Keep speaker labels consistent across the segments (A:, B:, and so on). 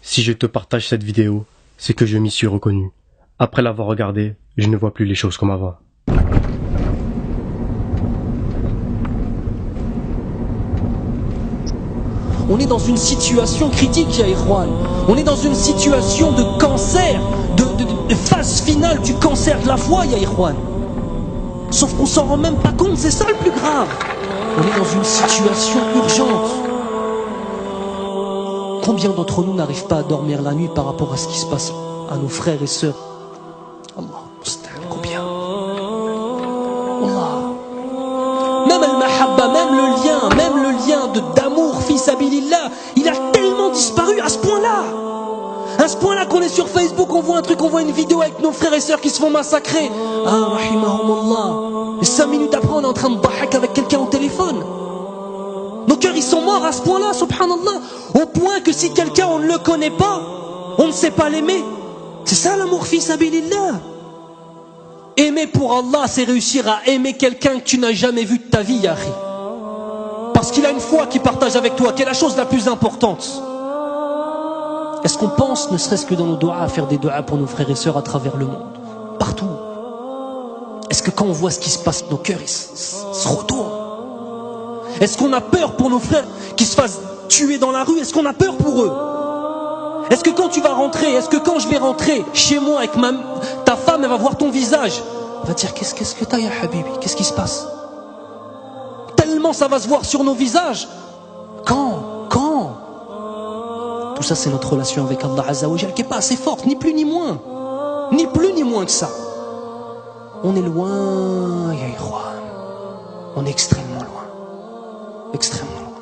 A: Si je te partage cette vidéo, c'est que je m'y suis reconnu. Après l'avoir regardée, je ne vois plus les choses comme avant.
B: On est dans une situation critique, ya Ikhwan. On est dans une situation de cancer, de phase finale du cancer de la foi, ya Ikhwan. Sauf qu'on s'en rend même pas compte, c'est ça le plus grave. On est dans une situation urgente. Combien d'entre nous n'arrivent pas à dormir la nuit par rapport à ce qui se passe à nos frères et sœurs? Allah, combien? Allah. Même al-mahabba, même le lien d'amour, fils Abilillah, il a tellement disparu à ce point-là. À ce point-là qu'on est sur Facebook, on voit un truc, on voit une vidéo avec nos frères et sœurs qui se font massacrer. Ah, rahimahumullah. Et 5 minutes après, on est en train de bahak avec quelqu'un au téléphone. Nos cœurs, ils sont morts à ce point-là, subhanallah. Au point que si quelqu'un, on ne le connaît pas, on ne sait pas l'aimer. C'est ça l'amour, fils Abilillah. Aimer pour Allah, c'est réussir à aimer quelqu'un que tu n'as jamais vu de ta vie, Yahri. Parce qu'il a une foi qu'il partage avec toi, qui est la chose la plus importante. Est-ce qu'on pense, ne serait-ce que dans nos doigts, à faire des doigts pour nos frères et sœurs à travers le monde? Partout. Est-ce que quand on voit ce qui se passe, nos cœurs ils se retournent? Est-ce qu'on a peur pour nos frères qui se fassent tuer dans la rue? Est-ce qu'on a peur pour eux? Est-ce que quand tu vas rentrer, est-ce que quand je vais rentrer chez moi avec ta femme, elle va voir ton visage, elle va dire qu'est-ce que t'as, ya Habibi? Qu'est-ce qui se passe? Tellement ça va se voir sur nos visages. Quand tout ça, c'est notre relation avec Allah Azza wa Jal qui n'est pas assez forte, ni plus ni moins. Ni plus ni moins que ça. On est loin, ya Ikhwan. On est extrêmement loin. Extrêmement loin.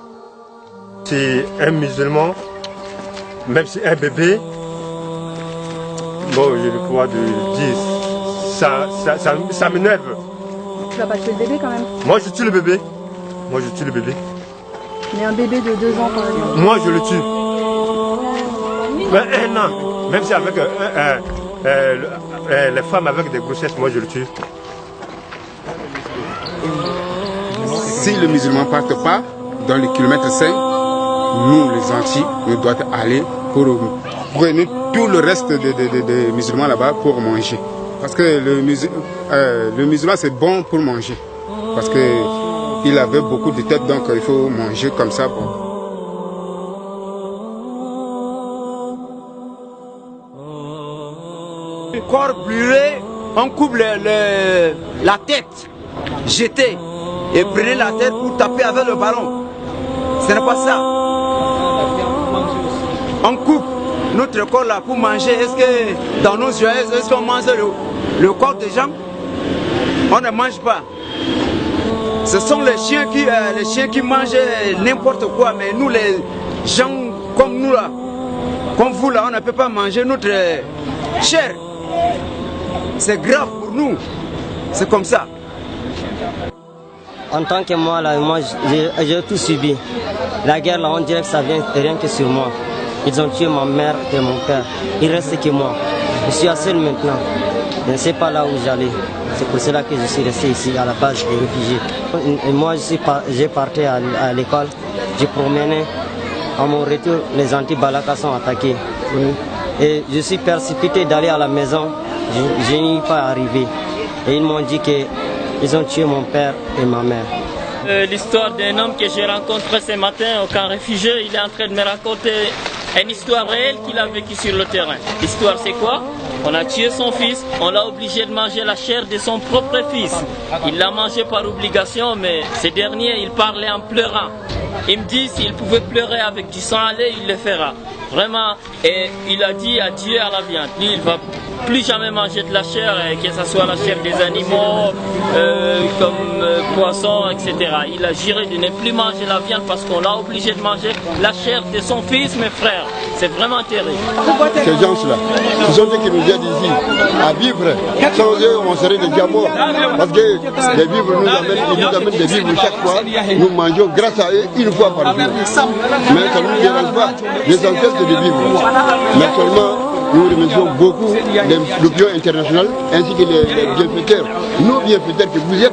C: C'est un musulman, même si un bébé, bon, j'ai le pouvoir de dire, ça m'énerve.
D: Tu vas pas tuer le bébé quand même?
C: Moi, je tue le bébé.
D: Mais un bébé de 2 ans, par exemple.
C: Moi, je le tue. Mais 1 an, même si avec les femmes avec des grossesses, moi, je le tue.
E: Si le musulman ne parte pas dans les kilomètres 5, nous les Antilles, nous devons aller pour prendre tout le reste des musulmans là-bas pour manger. Parce que le musulman c'est bon pour manger. Parce qu'il avait beaucoup de têtes, donc il faut manger comme ça. Bon.
F: Le corps brûlé, on coupe la tête, jeter. Et prenez la tête pour taper avec le ballon. Ce n'est pas ça. On coupe notre corps là pour manger. Est-ce que dans nos yeux, est-ce qu'on mange le corps des gens? On ne mange pas. Ce sont les chiens qui mangent n'importe quoi. Mais nous, les gens comme nous là, comme vous là, on ne peut pas manger notre chair. C'est grave pour nous. C'est comme ça.
G: En tant que moi, là, j'ai tout subi. La guerre, là, on dirait que ça vient rien que sur moi. Ils ont tué ma mère et mon père. Il reste que moi. Je suis seul maintenant. Je ne sais pas là où j'allais. C'est pour cela que je suis resté ici, à la base des réfugiés. Et moi, j'ai parti à l'école. J'ai promené. À mon retour, les anti-Balaka sont attaqués. Et je suis précipité d'aller à la maison. Je n'y suis pas arrivé. Et ils m'ont dit qu'ils ont tué mon père et ma mère.
H: L'histoire d'un homme que j'ai rencontré ce matin au camp réfugié, il est en train de me raconter une histoire réelle qu'il a vécue sur le terrain. L'histoire c'est quoi? On a tué son fils, on l'a obligé de manger la chair de son propre fils. Il l'a mangé par obligation, mais ce dernier, il parlait en pleurant. Il me dit s'il pouvait pleurer avec du sang à lait, il le fera. Vraiment, et il a dit adieu à la viande. Lui, il va plus jamais manger de la chair, que ce soit la chair des animaux, comme poissons, etc. Il a juré de ne plus manger la viande parce qu'on l'a obligé de manger la chair de son fils, mes frères. C'est vraiment terrible.
I: Ces gens-là, ce sont ceux qui nous aident ici à vivre. Sans eux, on serait déjà morts. Parce que les vivres ils nous amènent des vivres chaque fois. Nous mangeons grâce à eux une fois par jour. Mais ça ne nous dérange pas. L'essentiel, c'est de vivre. Mais seulement, nous remercions beaucoup l'opinion internationale ainsi que les bienfaiteurs. Nos bienfaiteurs que vous êtes,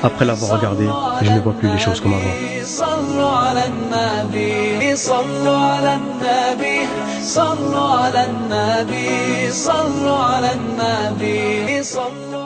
A: Après l'avoir regardé, je ne vois plus les choses comme avant.
J: صلوا على النبي صلوا على النبي صلوا على النبي صلوا على النبي صلوا